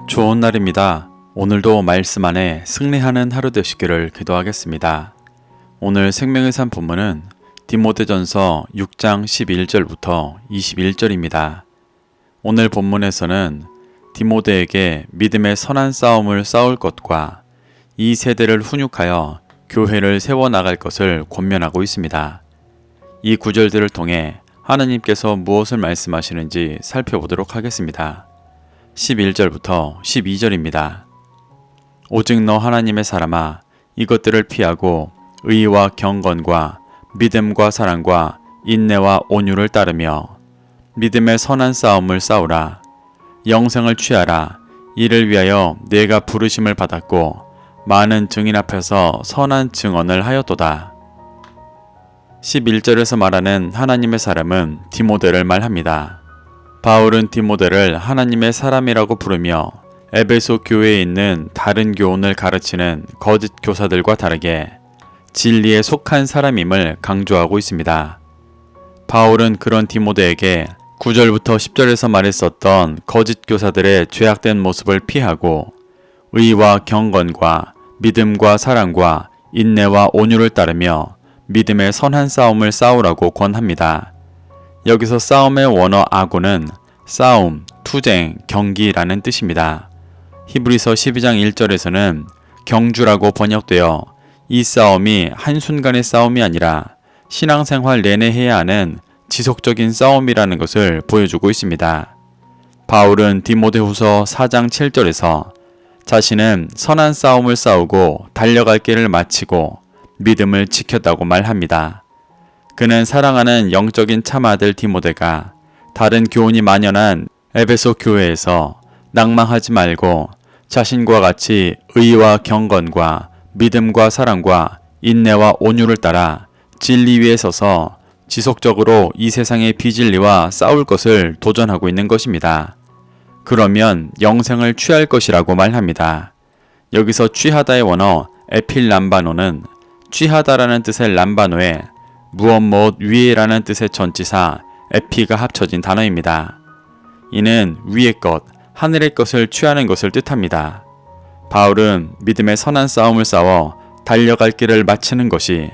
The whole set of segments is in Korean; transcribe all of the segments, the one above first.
좋은 날입니다. 오늘도 말씀 안에 승리하는 하루 되시기를 기도하겠습니다. 오늘 생명의 산 본문은 디모데전서 6장 11절부터 21절입니다. 오늘 본문에서는 디모데에게 믿음의 선한 싸움을 싸울 것과 이 세대를 훈육하여 교회를 세워나갈 것을 권면하고 있습니다. 이 구절들을 통해 하나님께서 무엇을 말씀하시는지 살펴보도록 하겠습니다. 11절부터 12절입니다. 오직 너 하나님의 사람아, 이것들을 피하고 의와 경건과 믿음과 사랑과 인내와 온유를 따르며 믿음의 선한 싸움을 싸우라. 영생을 취하라. 이를 위하여 내가 부르심을 받았고 많은 증인 앞에서 선한 증언을 하였도다. 11절에서 말하는 하나님의 사람은 디모데를 말합니다. 바울은 디모데를 하나님의 사람이라고 부르며 에베소 교회에 있는 다른 교훈을 가르치는 거짓 교사들과 다르게 진리에 속한 사람임을 강조하고 있습니다. 바울은 그런 디모데에게 9절부터 10절에서 말했었던 거짓 교사들의 죄악된 모습을 피하고 의와 경건과 믿음과 사랑과 인내와 온유를 따르며 믿음의 선한 싸움을 싸우라고 권합니다. 여기서 싸움의 원어 아고는 싸움, 투쟁, 경기라는 뜻입니다. 히브리서 12장 1절에서는 경주라고 번역되어 이 싸움이 한순간의 싸움이 아니라 신앙생활 내내 해야 하는 지속적인 싸움이라는 것을 보여주고 있습니다. 바울은 디모데후서 4장 7절에서 자신은 선한 싸움을 싸우고 달려갈 길을 마치고 믿음을 지켰다고 말합니다. 그는 사랑하는 영적인 참아들 디모데가 다른 교훈이 만연한 에베소 교회에서 낭망하지 말고 자신과 같이 의와 경건과 믿음과 사랑과 인내와 온유를 따라 진리 위에 서서 지속적으로 이 세상의 비진리와 싸울 것을 도전하고 있는 것입니다. 그러면 영생을 취할 것이라고 말합니다. 여기서 취하다의 원어 에필람바노는 취하다라는 뜻의 람바노에 무엇 위에라는 뜻의 전치사 에피가 합쳐진 단어입니다. 이는 위의 것, 하늘의 것을 취하는 것을 뜻합니다. 바울은 믿음의 선한 싸움을 싸워 달려갈 길을 마치는 것이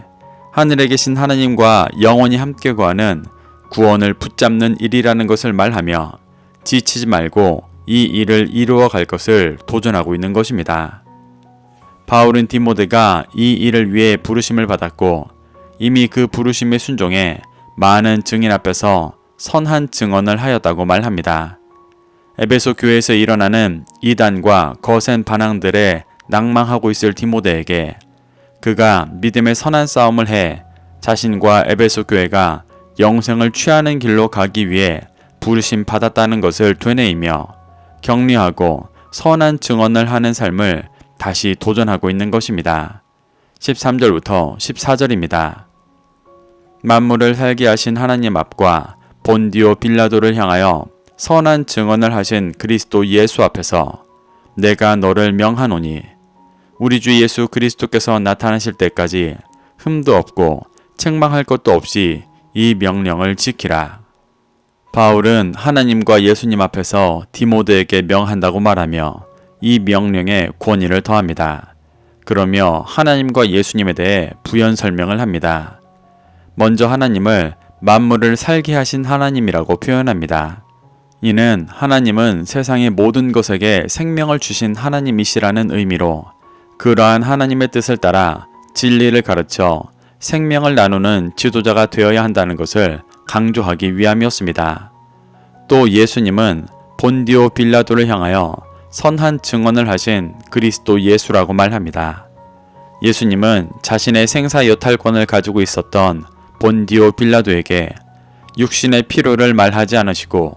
하늘에 계신 하나님과 영원히 함께 구하는 구원을 붙잡는 일이라는 것을 말하며 지치지 말고 이 일을 이루어 갈 것을 도전하고 있는 것입니다. 바울은 디모데가 이 일을 위해 부르심을 받았고 이미 그 부르심에 순종해 많은 증인 앞에서 선한 증언을 하였다고 말합니다. 에베소 교회에서 일어나는 이단과 거센 반항들에 낭망하고 있을 디모데에게 그가 믿음의 선한 싸움을 해 자신과 에베소 교회가 영생을 취하는 길로 가기 위해 부르심 받았다는 것을 되뇌이며 격려하고 선한 증언을 하는 삶을 다시 도전하고 있는 것입니다. 13절부터 14절입니다. 만물을 살게 하신 하나님 앞과 본디오 빌라도를 향하여 선한 증언을 하신 그리스도 예수 앞에서 내가 너를 명하노니 우리 주 예수 그리스도께서 나타나실 때까지 흠도 없고 책망할 것도 없이 이 명령을 지키라. 바울은 하나님과 예수님 앞에서 디모데에게 명한다고 말하며 이 명령에 권위를 더합니다. 그러며 하나님과 예수님에 대해 부연 설명을 합니다. 먼저 하나님을 만물을 살게 하신 하나님이라고 표현합니다. 이는 하나님은 세상의 모든 것에게 생명을 주신 하나님이시라는 의미로 그러한 하나님의 뜻을 따라 진리를 가르쳐 생명을 나누는 지도자가 되어야 한다는 것을 강조하기 위함이었습니다. 또 예수님은 본디오 빌라도를 향하여 선한 증언을 하신 그리스도 예수라고 말합니다. 예수님은 자신의 생사 여탈권을 가지고 있었던 본디오 빌라도에게 육신의 필요를 말하지 않으시고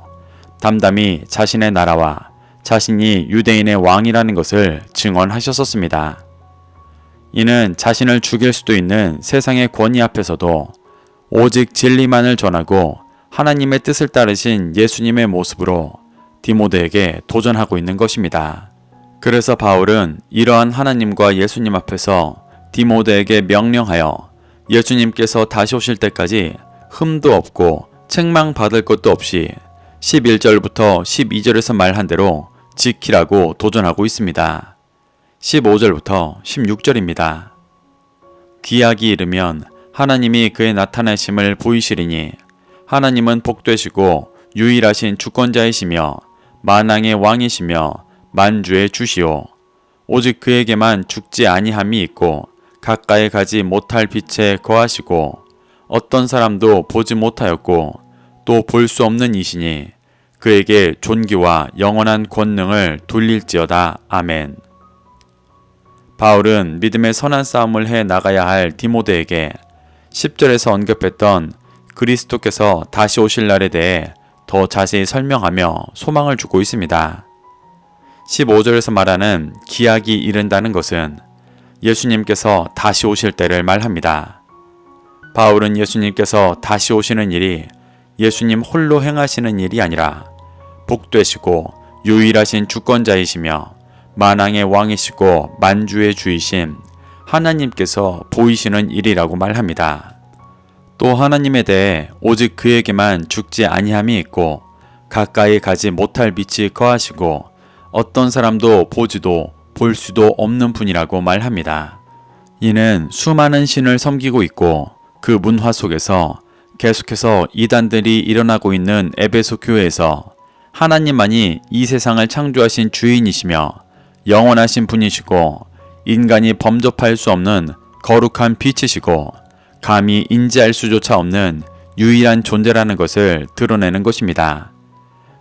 담담히 자신의 나라와 자신이 유대인의 왕이라는 것을 증언하셨었습니다. 이는 자신을 죽일 수도 있는 세상의 권위 앞에서도 오직 진리만을 전하고 하나님의 뜻을 따르신 예수님의 모습으로 디모데에게 도전하고 있는 것입니다. 그래서 바울은 이러한 하나님과 예수님 앞에서 디모데에게 명령하여 예수님께서 다시 오실 때까지 흠도 없고 책망받을 것도 없이 11절부터 12절에서 말한 대로 지키라고 도전하고 있습니다. 15절부터 16절입니다. 기약이 이르면 하나님이 그의 나타나심을 보이시리니 하나님은 복되시고 유일하신 주권자이시며 만왕의 왕이시며 만주의 주시오. 오직 그에게만 죽지 아니함이 있고 가까이 가지 못할 빛에 거하시고 어떤 사람도 보지 못하였고 또 볼 수 없는 이시니 그에게 존귀와 영원한 권능을 돌릴지어다. 아멘. 바울은 믿음의 선한 싸움을 해 나가야 할 디모데에게 10절에서 언급했던 그리스도께서 다시 오실 날에 대해 더 자세히 설명하며 소망을 주고 있습니다. 15절에서 말하는 기약이 이른다는 것은 예수님께서 다시 오실 때를 말합니다. 바울은 예수님께서 다시 오시는 일이 예수님 홀로 행하시는 일이 아니라 복되시고 유일하신 주권자이시며 만왕의 왕이시고 만주의 주이신 하나님께서 보이시는 일이라고 말합니다. 또 하나님에 대해 오직 그에게만 죽지 아니함이 있고 가까이 가지 못할 빛이 거하시고 어떤 사람도 보지도 볼 수도 없는 분이라고 말합니다. 이는 수많은 신을 섬기고 있고 그 문화 속에서 계속해서 이단들이 일어나고 있는 에베소 교회에서 하나님만이 이 세상을 창조하신 주인이시며 영원하신 분이시고 인간이 범접할 수 없는 거룩한 빛이시고 감히 인지할 수조차 없는 유일한 존재라는 것을 드러내는 것입니다.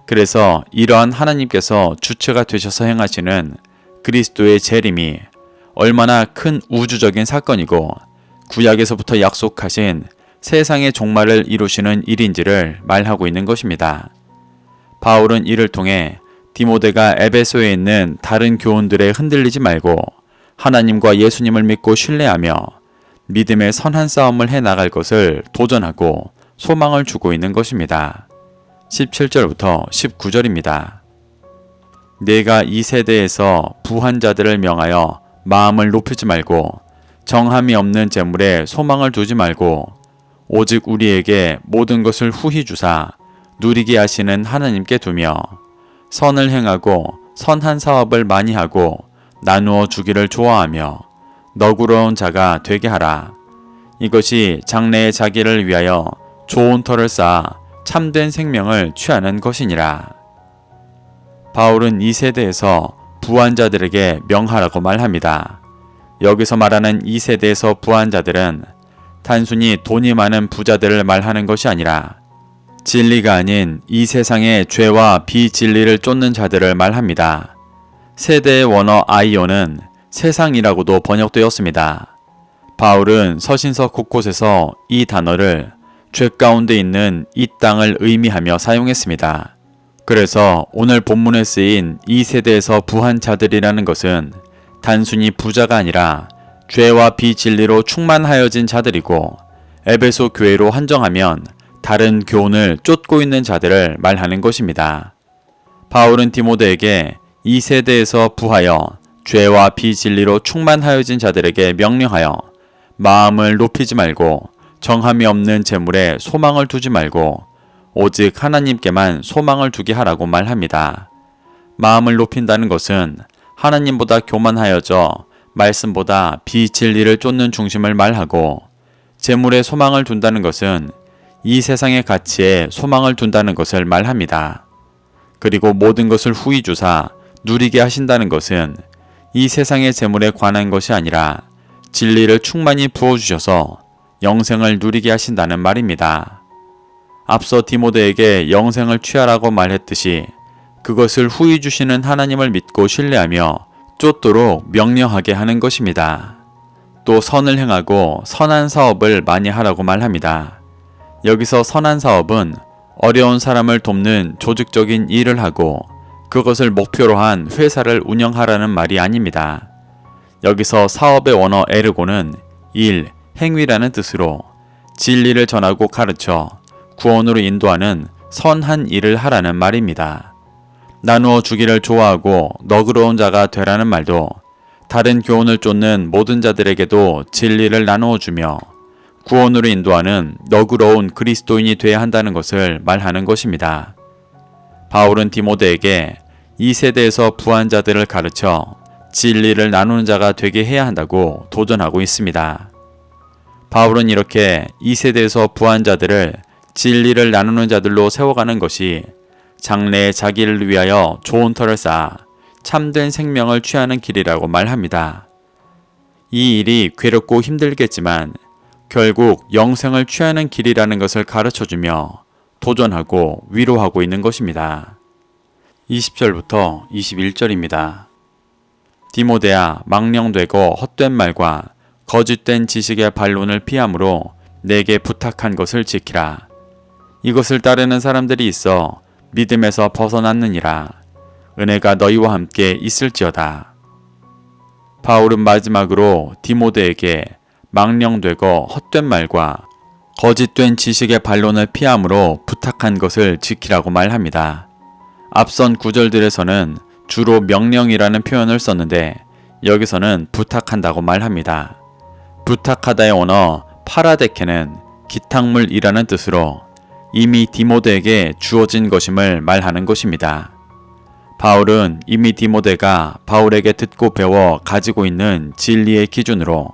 그래서 이러한 하나님께서 주체가 되셔서 행하시는 그리스도의 재림이 얼마나 큰 우주적인 사건이고 구약에서부터 약속하신 세상의 종말을 이루시는 일인지를 말하고 있는 것입니다. 바울은 이를 통해 디모데가 에베소에 있는 다른 교훈들에 흔들리지 말고 하나님과 예수님을 믿고 신뢰하며 믿음의 선한 싸움을 해 나갈 것을 도전하고 소망을 주고 있는 것입니다. 17절부터 19절입니다. 내가 이 세대에서 부한 자들을 명하여 마음을 높이지 말고 정함이 없는 재물에 소망을 두지 말고 오직 우리에게 모든 것을 후히 주사 누리게 하시는 하나님께 두며 선을 행하고 선한 사업을 많이 하고 나누어 주기를 좋아하며 너그러운 자가 되게 하라. 이것이 장래의 자기를 위하여 좋은 터를 쌓아 참된 생명을 취하는 것이니라. 바울은 이 세대에서 부한 자들에게 명하라고 말합니다. 여기서 말하는 이 세대에서 부한 자들은 단순히 돈이 많은 부자들을 말하는 것이 아니라 진리가 아닌 이 세상의 죄와 비진리를 쫓는 자들을 말합니다. 세대의 원어 아이오는 세상이라고도 번역되었습니다. 바울은 서신서 곳곳에서 이 단어를 죄 가운데 있는 이 땅을 의미하며 사용했습니다. 그래서 오늘 본문에 쓰인 이 세대에서 부한 자들이라는 것은 단순히 부자가 아니라 죄와 비진리로 충만하여진 자들이고 에베소 교회로 한정하면 다른 교훈을 쫓고 있는 자들을 말하는 것입니다. 바울은 디모데에게 이 세대에서 부하여 죄와 비진리로 충만하여진 자들에게 명령하여 마음을 높이지 말고 정함이 없는 재물에 소망을 두지 말고 오직 하나님께만 소망을 두게 하라고 말합니다. 마음을 높인다는 것은 하나님보다 교만하여져 말씀보다 비진리를 쫓는 중심을 말하고 재물에 소망을 둔다는 것은 이 세상의 가치에 소망을 둔다는 것을 말합니다. 그리고 모든 것을 후히 주사 누리게 하신다는 것은 이 세상의 재물에 관한 것이 아니라 진리를 충만히 부어주셔서 영생을 누리게 하신다는 말입니다. 앞서 디모데에게 영생을 취하라고 말했듯이 그것을 후히 주시는 하나님을 믿고 신뢰하며 쫓도록 명령하게 하는 것입니다. 또 선을 행하고 선한 사업을 많이 하라고 말합니다. 여기서 선한 사업은 어려운 사람을 돕는 조직적인 일을 하고 그것을 목표로 한 회사를 운영하라는 말이 아닙니다. 여기서 사업의 원어 에르고는 일, 행위라는 뜻으로 진리를 전하고 가르쳐 구원으로 인도하는 선한 일을 하라는 말입니다. 나누어 주기를 좋아하고 너그러운 자가 되라는 말도 다른 교훈을 쫓는 모든 자들에게도 진리를 나누어 주며 구원으로 인도하는 너그러운 그리스도인이 되어야 한다는 것을 말하는 것입니다. 바울은 디모데에게 이 세대에서 부한 자들을 가르쳐 진리를 나누는 자가 되게 해야 한다고 도전하고 있습니다. 바울은 이렇게 이 세대에서 부한 자들을 진리를 나누는 자들로 세워가는 것이 장래에 자기를 위하여 좋은 터를 쌓아 참된 생명을 취하는 길이라고 말합니다. 이 일이 괴롭고 힘들겠지만 결국 영생을 취하는 길이라는 것을 가르쳐주며 도전하고 위로하고 있는 것입니다. 20절부터 21절입니다. 디모데야, 망령되고 헛된 말과 거짓된 지식의 반론을 피함으로 내게 부탁한 것을 지키라. 이것을 따르는 사람들이 있어 믿음에서 벗어났느니라. 은혜가 너희와 함께 있을지어다. 바울은 마지막으로 디모데에게 망령되고 헛된 말과 거짓된 지식의 반론을 피함으로 부탁한 것을 지키라고 말합니다. 앞선 구절들에서는 주로 명령이라는 표현을 썼는데 여기서는 부탁한다고 말합니다. 부탁하다의 언어 파라데케는 기탁물이라는 뜻으로 이미 디모데에게 주어진 것임을 말하는 것입니다. 바울은 이미 디모데가 바울에게 듣고 배워 가지고 있는 진리의 기준으로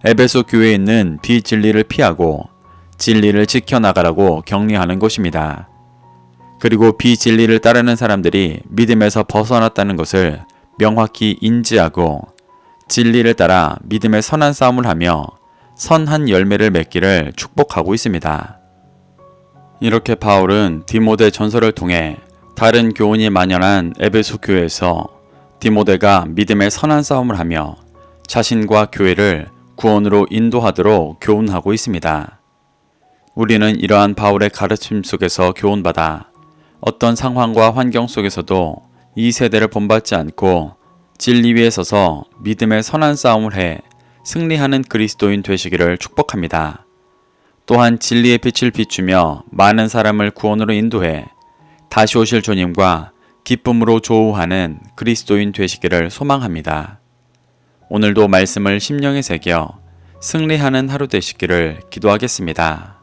에베소 교회에 있는 비진리를 피하고 진리를 지켜나가라고 격려하는 것입니다. 그리고 비진리를 따르는 사람들이 믿음에서 벗어났다는 것을 명확히 인지하고 진리를 따라 믿음의 선한 싸움을 하며 선한 열매를 맺기를 축복하고 있습니다. 이렇게 바울은 디모데 전서를 통해 다른 교훈이 만연한 에베소 교회에서 디모데가 믿음의 선한 싸움을 하며 자신과 교회를 구원으로 인도하도록 교훈하고 있습니다. 우리는 이러한 바울의 가르침 속에서 교훈받아 어떤 상황과 환경 속에서도 이 세대를 본받지 않고 진리 위에 서서 믿음의 선한 싸움을 해 승리하는 그리스도인 되시기를 축복합니다. 또한 진리의 빛을 비추며 많은 사람을 구원으로 인도해 다시 오실 주님과 기쁨으로 조우하는 그리스도인 되시기를 소망합니다. 오늘도 말씀을 심령에 새겨 승리하는 하루 되시기를 기도하겠습니다.